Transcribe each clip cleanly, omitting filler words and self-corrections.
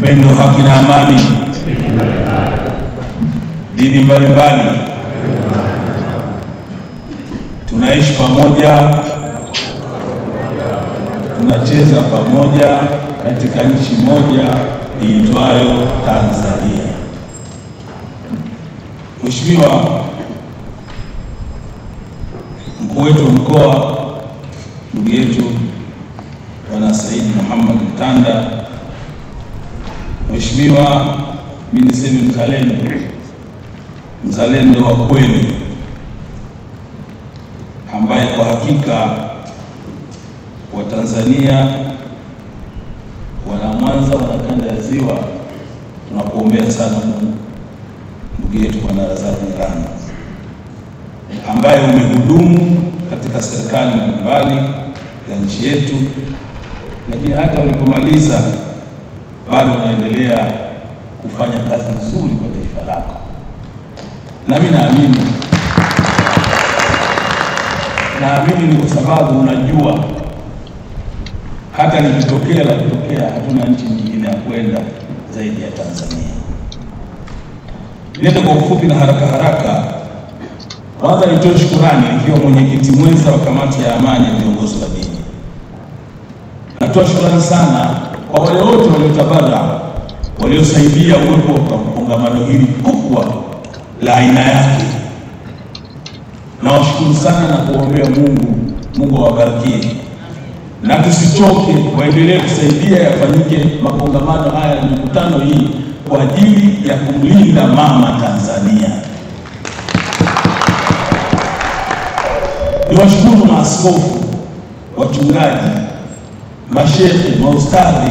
upendo, haki na amani, dini mbalimbali, tunaishi pamoja, tunacheza pamoja katika nchi moja iitwayo Tanzania. Mheshimiwa mkuu wetu mkoa, ndugu yetu Bwana Said Muhammad Mtanda, Mheshimiwa mimi niseme mzalendo wa kweli, ambaye kwa hakika wa Tanzania, wana Mwanza, wana kanda ya Ziwa, tunakuombea sana ndugu yetu Bwana Razaki Ng'arang'a, ambaye umehudumu katika serikali mbalimbali ya nchi yetu, lakini hata ulipomaliza bado unaendelea kufanya kazi nzuri kwa taifa lako. Na mimi naamini ni kwa sababu unajua hata nikitokea la kutokea, hatuna nchi nyingine ya kwenda zaidi ya Tanzania. Niende kwa ufupi na haraka. Kwanza nitoe shukrani nikiwa mwenyekiti mwenza wa kamati ya amani ya viongozi wa dini. Natoa shukrani sana kwa wale wote waliotabara, waliosaidia uwepo wa kongamano hili kubwa la aina yake. Nawashukuru sana na kuombea Mungu awabarikie. Na tusichoke, waendelee kusaidia yafanyike makongamano haya na mikutano hii kwa ajili ya kumlinda mama Tanzania. Niwashukuru maaskofu, wachungaji, mashehe, maustadhi.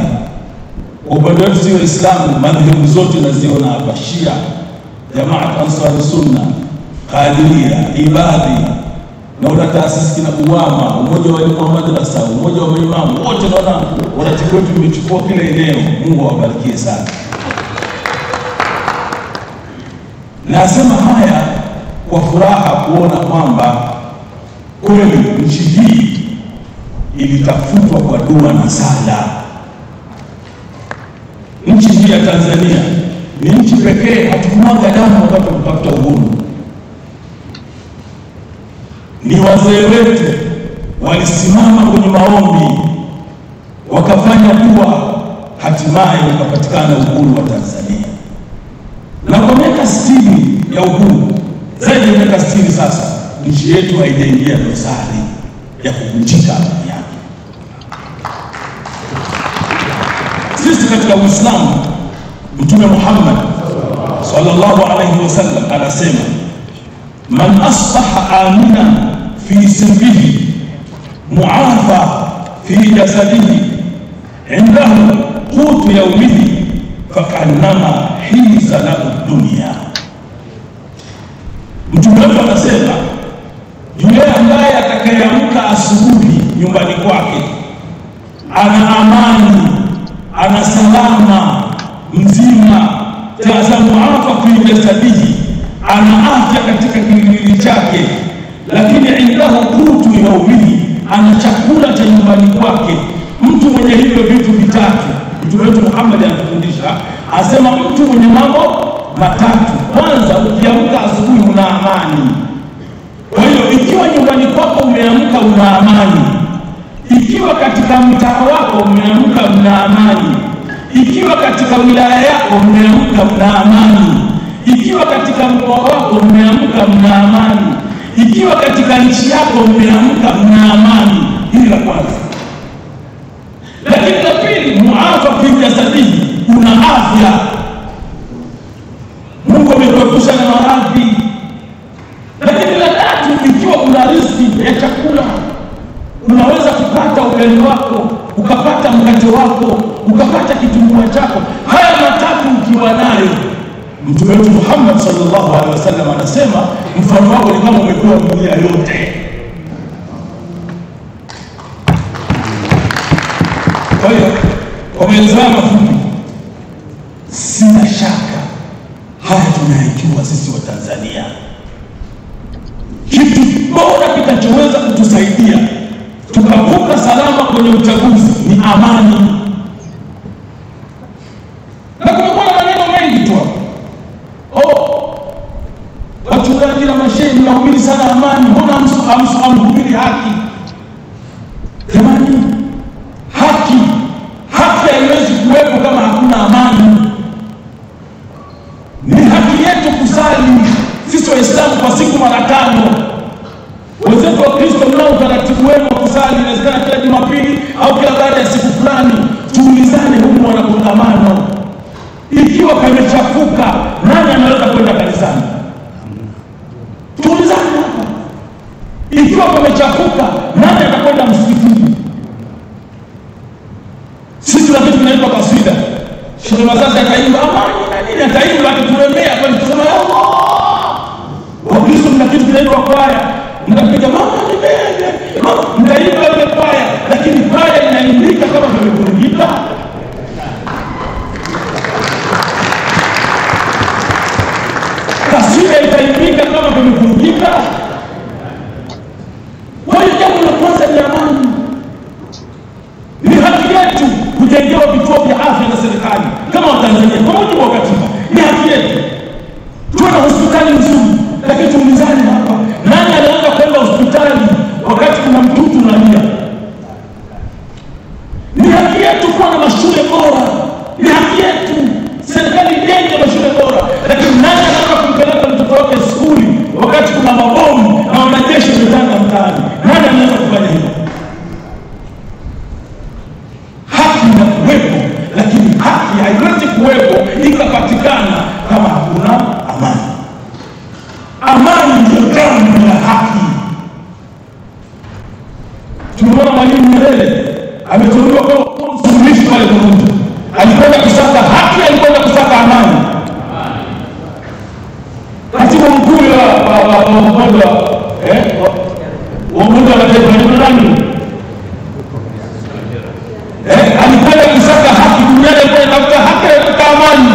Kwa upande wetu sisi Waislamu, madhehebu zote naziona hapa: Shia, Jamaat Ansar Sunna, Qadiria, Ibadhi, na una taasisi na Uwama, umoja wa walimu wa madrasa, umoja wa maimamu, wote naona wanachukua tumechukua kila eneo. Mungu awabarikie sana. Nasema haya kwa furaha kuona kwamba kweli nchi hii ilitafutwa kwa dua na sala. Nchi hii ya Tanzania ni nchi pekee hatukumwaga damu wakati tunapata uhuru. Ni wazee wetu walisimama kwenye maombi, wakafanya dua, hatimaye ukapatikana uhuru wa Tanzania. Na kwa miaka 60 ya uhuru, zaidi ya miaka 60 sasa, nchi yetu haijaingia dosari ya kuvunjika amani yake. Sisi katika Uislamu, Mtume Muhammad sallallahu alayhi wasallam anasema, man asbaha amina fi sirbihi muafa fi jasadihi indahu qutu yawmihi fakannama hiza lahu dunya. Mtume anasema, yule ambaye atakayeamka asubuhi nyumbani kwake ana amani, ana salama, mzima, tazamuafa fi jasadihi, ana afya katika kimwili chake, lakini indahu qutu yawmihi, ana chakula cha nyumbani kwake. Mtu mwenye hivyo vitu vitatu, Mtume wetu Muhammad anatufundisha, asema mtu mwenye mambo matatu. Kwanza, ukiamka asubuhi una amani. Kwa hiyo ikiwa nyumbani kwako umeamka una amani, ikiwa katika mtaa wako umeamka una amani, ikiwa katika wilaya yako umeamka una amani, ikiwa katika mkoa wako umeamka una amani, ikiwa katika nchi yako umeamka una amani. Hili la kwanza. Lakini la pili, muafa fi jasadihi, una afya. Mungu amekuepusha na maradhi. Lakini la tatu, ikiwa una riziki ya chakula, unaweza kupata ugali wako, ukapata mkate wako, ukapata kitumbua chako. Haya matatu ukiwa nayo, Mtume wetu Muhammad sallallahu alaihi wasallam anasema mfano wako ni kama umepewa dunia yote. Kwa hiyo kwa maelezo mafupi, sina shaka haya tunayajua sisi wa Tanzania. Kitu bora kitachoweza kutusaidia tukavuka salama kwenye uchaguzi ni amani. Sheikh Masasi akaimba amani na nini, akaimba akitulemea kwa kusema ya Allah. Wakristo mna kitu kinaitwa kwaya, mnapiga mama ni bebe, mnaimba ile kwaya, lakini kwaya inaimbika kama vimevurugika. Kasida itaimbika kama vimevurugika. Kwa hiyo jambo la kwanza ni amani. Ni haki yetu kujengewa vituo vya afya na serikali kama Watanzania kwa mujibu wa katiba. Ni haki yetu. Tuwe na hospitali nzuri, lakini tuulizane hapa, nani anaanza kwenda hospitali wakati kuna mtoto analia? Ni haki yetu kuwa na mashule bora. Ni haki yetu serikali ijenge mashule bora, lakini nani anaanza kumpeleka mtoto wake shule wakati kuna mabomu na wanajeshi wametanda mtaani? Nani anaweza kufanya hivyo? Haki inakuwepo, lakini haki haiwezi kuwepo ikapatikana kama hakuna amani. Amani ndio damu ya haki. Tumeona Mwalimu Nyerere ameteuliwa kama msuluhishi pale Burundi. Alikwenda kusaka haki, alikwenda kusaka amani. Katibu mkuu wa umoja wa Mataifa ni nani? Alikwenda kusaka haki duniani, alikwenda kutafuta haki na amani.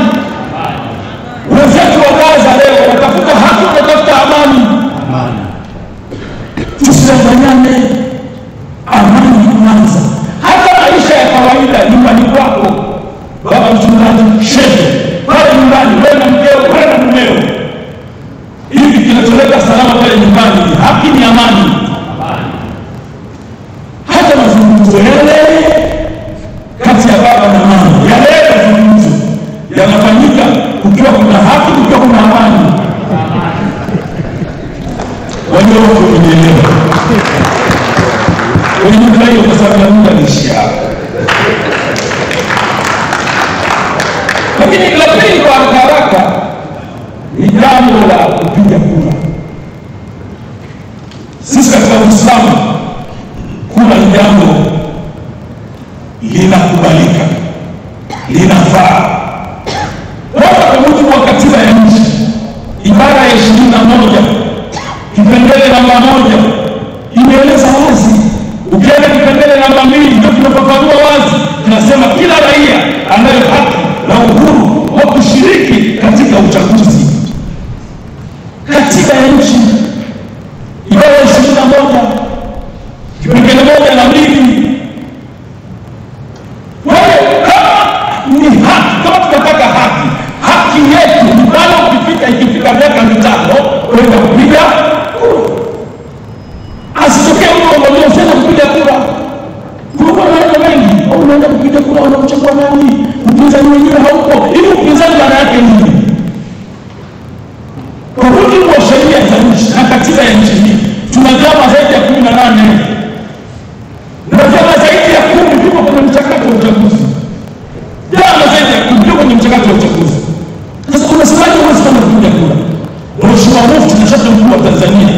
Wenzetu wa Gaza leo wanatafuta haki, wanatafuta amani. Tusidanganyane, amani kwanza. Hata maisha ya kawaida nyumbani kwako, baba mchungaji, shehe, pale nyumbani wewe na mkeo, wewe na mumeo, hivi kinacholeta salama pale nyumbani ni haki, ni amani. Hata mazungumzo yale kati ya baba na mama, yale mazungumzo yanafanyika kukiwa kuna haki, kukiwa kuna amani. Walio wote wamenielewa. Kwenye nyumba hiyo, kwa sababu ya muda niishia hapo. Lakini la pili kwa haraka ni jambo la kupiga kura. Sisi katika Uislamu kura ni jambo linakubalika, linafaa. Kwa mujibu wa katiba ya nchi, ibara ya 21 kipengele namba 1 imeeleza wazi. Ukienda kipengele namba 2 ndio kinafafanua wazi, kinasema kila raia anayo haki na uhuru wa kushiriki katika uchaguzi. Katiba ya nchi ibara ya 21 kipengele 1 na 2. Kwa hiyo kama ni haki, kama tunataka haki, haki yetu ni pale ikifika miaka 5 kwenda kupiga kura. Asitokee mtu mmoja usema kupiga kura. Kuna mambo mengi, au unaenda kupiga kura unamchagua nani? Upinzani wenyewe haupo. Hivi upinzani maana yake nini? Kwa mujibu wa sheria za nchi na katiba ya nchi hii, tuna vyama zaidi ya 18. Na vyama zaidi ya 10 viko kwenye mchakato wa uchaguzi. Vyama zaidi ya 10 viko kwenye mchakato wa uchaguzi. Sasa unasemaje huwezi kama kupiga kura? Mheshimiwa Mufti na Sheikh Mkuu wa Tanzania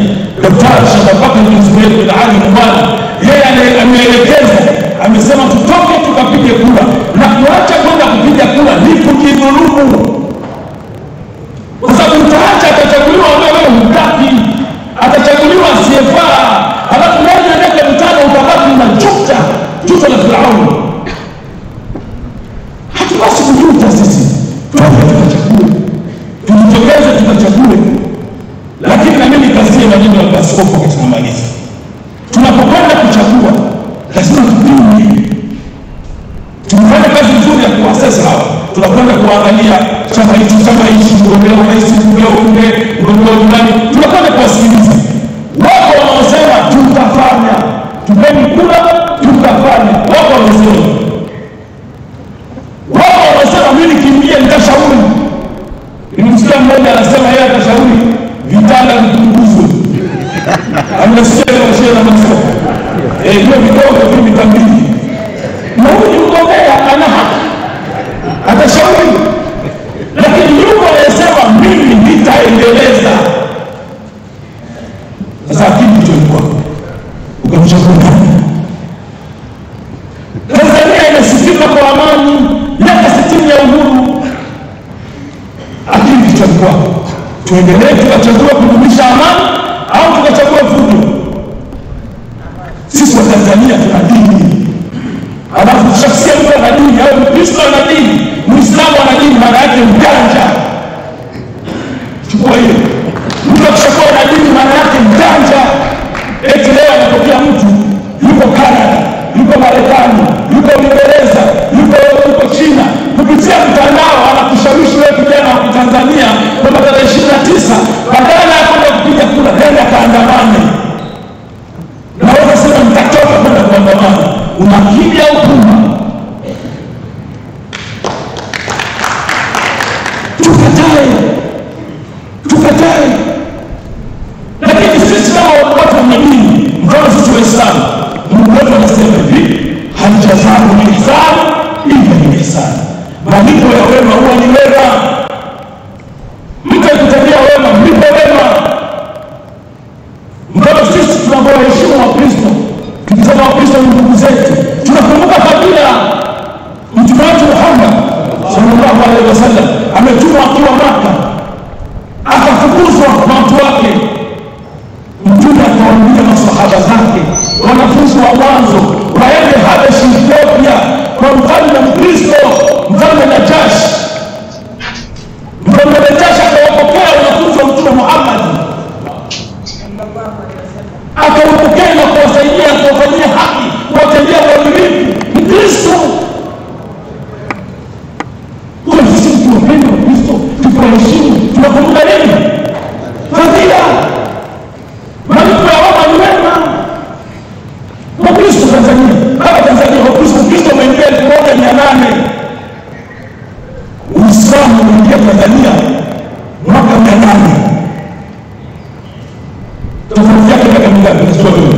Daktari Sheikh Abubakar bin Zubeir bin Ali Mbwana, yeye ameelekeza, amesema tutoke tukapige kura, na kuacha kwenda kupiga kura ni kujidhulumu. Kwa sababu utaacha atachaguliwa wewe hutaki, atachaguliwa asiyefaa, halafu ndani ya miaka 5 utabaki na juta la Firauni. Hatupasi kujuta sisi, tukachague, tujitokeze tukachague. Lakini na mimi kazie maneno ya askofu wakati tunamaliza, tunapokwenda kuchagua lazima tupime, tufanye kazi nzuri ya kuasesa hawa. Tunakwenda kuangalia chama hichi, mgombea urais, mgombea ubunge, mgombea udiwani, tunakwenda kuwasikiliza. Wako wanaosema tutafanya, tupeni kura, tutafanya. Wako wanaosema, wako wanaosema mimi kimbie nitashauri. Nimesikia mmoja anasema yeye atashauri vitanda vitunguzwe. Amesikia kwa sheria na masoko. Hiyo vidogo hivi vitambili. Na huyu mgombea ana haki, atashauri. Lakini yuko anasema mimi nitaendeleza. Sasa kitu cha kwa ukamchagua nani? Tanzania inasifika kwa amani, miaka 60 ya uhuru. tutachagua. Tuendelee tukachagua kudumisha amani au tukachagua fujo? Sisi wa Tanzania tuna dini. Alafu tushasikia mtu ana dini au Mkristo ana dini, Muislamu ana dini, maana yake mjanja. Chukua hiyo. Mtu akishakuwa na dini maana yake mjanja. Eti leo anatokea mtu yuko Canada, yuko Marekani, yuko Uingereza, yuko China, kupitia mtandao anakushawishi wewe kijana wa Tanzania kwamba tarehe 29 badala ya kwenda kupiga kura nenda kaandamane. Naweza sema mtatoka kwenda kuandamana. Unakili au kuma? Tukatae. Lakini sisi kama watu wa dini, mfano sisi Waislamu, Mungu wetu anasema hivi, hajazaa ni ihsan ila ni ihsan. Malipo ya wema huwa ni wema. Mtu akitendea wema mlipe wema. Mfano sisi tunawaheshimu Wakristo, tukisema Wakristo ni ndugu zetu, tunakumbuka kabila Mtume wetu Muhammad sallallahu alaihi wasallam ametumwa akiwa Makka, akafukuzwa na watu wake. Mtume akawaambia masahaba zake, wanafunzi wa mwanzo, waende Habeshi Ethiopia kwa mfalme Mkristo, mfalme Najashi. Mfalme Najashi akawapokea wanafunzi wa Mtume Muhammad, akawapokea na kuwasaidia, kuwafanyia haki, kuwatendea uadilifu. Mkristo kuna sisi tuwapende Wakristo, tukuwaheshimu, tunakumbuka nini? Fadhila. Malipo ya wema ni wema. Wakristo Tanzania, hapa Tanzania Wakristo wameingia 1800. Uislamu umeingia Tanzania mwaka 800. Tofauti yake miaka mingapi? Najua wewe.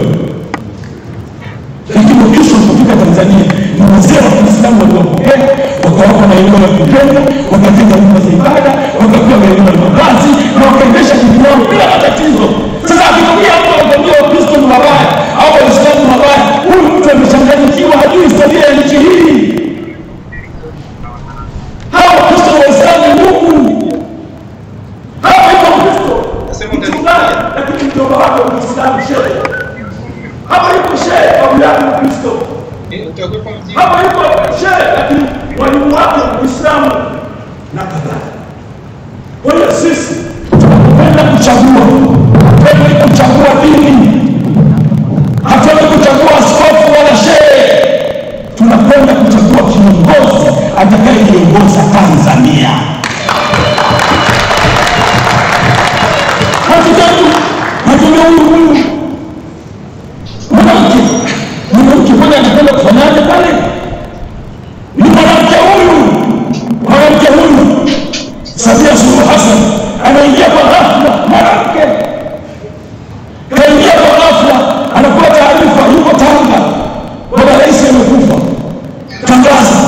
Lakini Wakristo walipofika Tanzania ni wazee wa Kiislamu waliwapokea, wakawapa maeneo ya kupenda, wakajenga nyumba za ibada, wakapewa maeneo ya makazi na wakaendesha dini yao bila matatizo. Sasa akitokea mtu anakwambia Wakristo ni mabaya au Waislamu ni mabaya, huyu mtu amechanganyikiwa, hajui historia ya nchi hii. Hawa Wakristo na Waislamu ni Mungu. Hawa iko Wakristo mchungaji, lakini mjomba wake wa Kiislamu shehe. Hapa iko shehe wa wilaya ya Kristo. Hapa iko shehe lakini walimu wake wa Uislamu na kadhalika. Kwa hiyo sisi tunapenda kuchagua, tunapenda kuchagua dini. Hatuendi kuchagua askofu wala shehe. Tunakwenda kuchagua kiongozi atakayeiongoza Tanzania. Hatuna huyu mwanamke mmoja anakwenda kufanyaje pale? Ni mwanamke huyu Samia Suluhu Hassan anaingia kwa ghafla. Mwanamke kaingia kwa ghafla, anakuwa taarifa yuko Tanga baba rais amekufa. Tangaza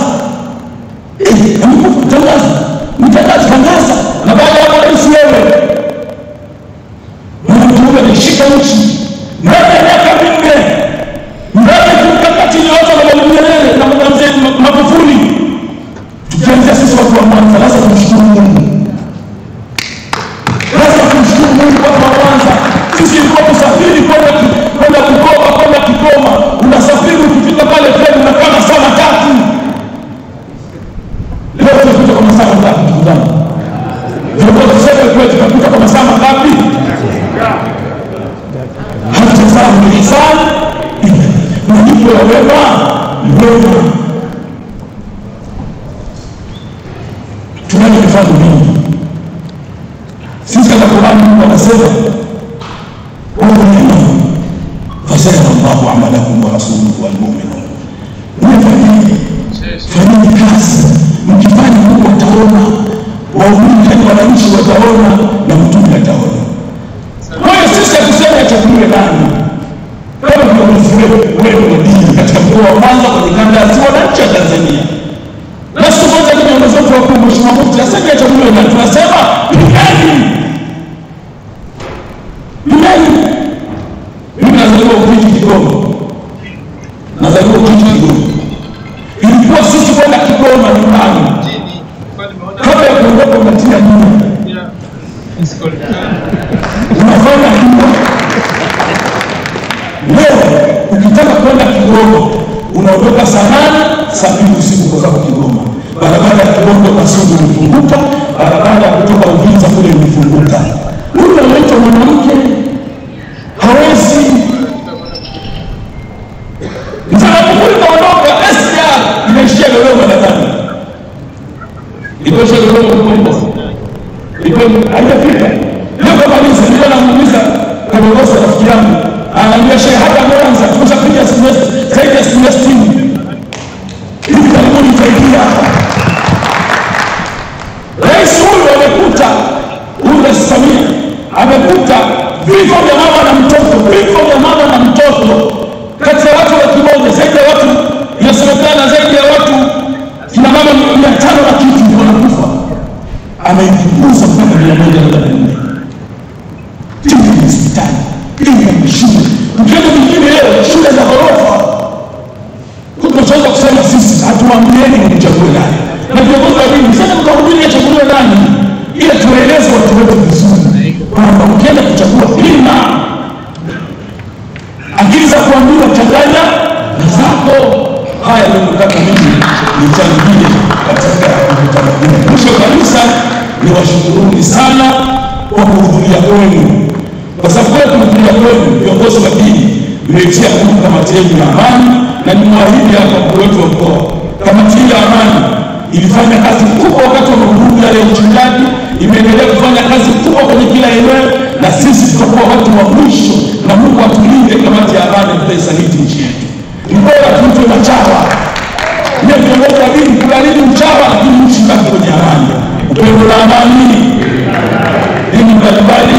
amekufa, tangaza. Na baada ya rais wewe mwanamke anashika nchi ndani ya miaka 4. Mbele tukakati yote na Mwalimu Nyerere na mzee Magufuli. Tukianzia sisi watu wa Mwanza, lazima tumshukuru Mungu. Lazima tumshukuru Mungu kwa kwanza. Sisi tulikuwa kusafiri kwenda Bukoba, kwenda Kigoma. Unasafiri ukifika pale treni unakaa masaa 3. Leo tunapita kwa masaa 3 tukutana. Tulikuwa tuseme kwetu tunapita kwa masaa ngapi? Hatuzaa ni sana. Malipo ya wema ni wema. Tunayo mifano mingi. Sisi katika Qur'an Mungu anasema fasayara Allahu amalakum wa rasuluhu wal mu'minun. Fanyeni kazi, mkifanya Mungu ataona, waumini wananchi wataona na mtume ataona. Kwa hiyo sisi hatusemi achaguliwe nani. Kama wewe dini katika mkoa wa Mwanza kwenye kanda ya Ziwa na nchi ya Tanzania. Na siku moja kiongozi wetu wa Mheshimiwa Mufti asema achaguliwe nani. Tunasema pigani. Mimi nazaliwa Ujiji Kigoma. Ilikuwa sisi kwenda Kigoma nyumbani. Kabla ya kuondoka unatia nia. Bondo Kasudi ulifunguka, barabara kutoka Uvinza kule ulifunguka. Huyu anaitwa mwanamke hawezi. Mtakapokuwa unaondoka SR inaishia Dodoma nadhani. Ikosha Dodoma kumbo. Iko haijafika. Leo kama nilikuwa namuuliza kama bosi rafiki yangu, anaambia shehe hata Mwanza tumeshapiga zaidi ya 60. Hivi karibuni itaingia hapa. Rais huyu amekuta, huyu Samia amekuta vifo vya mama na mtoto, vifo vya mama na mtoto kati ya watu laki moja, zaidi ya watu, inasemekana zaidi ya watu kina mama 500 na kitu ndio wanakufa. Ameipunguza mpaka 144. Hivi ni hospitali, hivi ni shule. Mkienda mwingine leo shule za ghorofa. Tunaweza kusema sisi hatuambieni mchague nani. Na viongozi wa dini sasa mtakuja kuchagua nani? Ili tueleze watu wetu vizuri. Kwamba ukienda kuchagua lima akili za kuambiwa changanya na zako. Haya ndio nataka mimi nichangie katika mkutano huu. Mwisho kabisa ni washukuruni sana kwa kuhudhuria kwenu. Kwa sababu kwa kuhudhuria kwenu viongozi wa dini mmeitia nguvu kamati yetu ya amani, na nimwahidi hapa mkuu wetu wa mkoa, kamati ya amani ilifanya kazi kubwa wakati wa mavurugu ya uchungaji, imeendelea kufanya kazi kubwa kwenye kila eneo, na sisi tutakuwa watu wa mwisho, na Mungu atulinde kamati ya amani tutaisaliti nchi yetu. Ni bora tuitwe machawa. Ndio viongozi wa dini kulalini mchawa, lakini nchi baki kwenye amani. Upendo na amani. Dini mbalimbali